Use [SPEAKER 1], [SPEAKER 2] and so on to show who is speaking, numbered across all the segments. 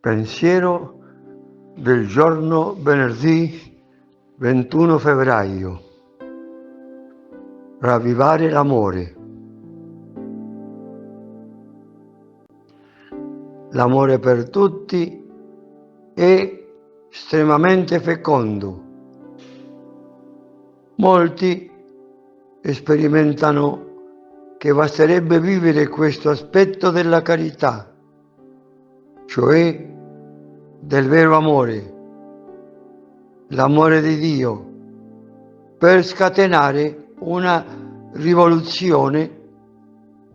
[SPEAKER 1] Pensiero del giorno venerdì 21 febbraio. Ravvivare l'amore. L'amore per tutti è estremamente fecondo. Molti sperimentano che basterebbe vivere questo aspetto della carità, cioè del vero amore, l'amore di Dio, per scatenare una rivoluzione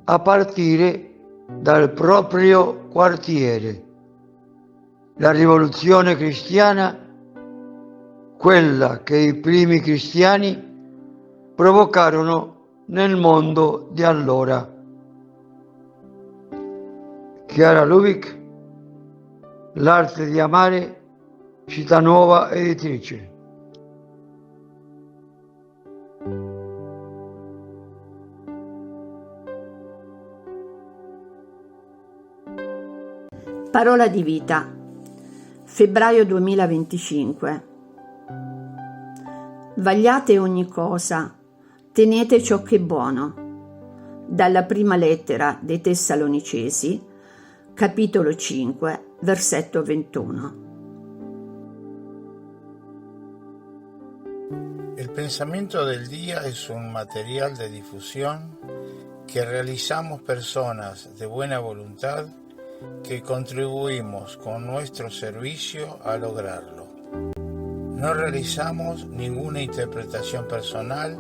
[SPEAKER 1] a partire dal proprio quartiere. La rivoluzione cristiana, quella che i primi cristiani provocarono nel mondo di allora. Chiara Lubich, L'arte di amare, Città Nuova Editrice.
[SPEAKER 2] Parola di vita, febbraio 2025. Vagliate ogni cosa, tenete ciò che è buono. Dalla prima lettera dei Tessalonicesi, capitolo 5, versetto 21.
[SPEAKER 3] El pensamiento del día es un material de difusión que realizamos personas de buena voluntad que contribuimos con nuestro servicio a lograrlo. No realizamos ninguna interpretación personal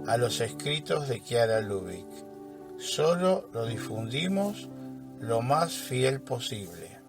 [SPEAKER 3] a los escritos de Chiara Lubich, solo lo difundimos lo más fiel posible.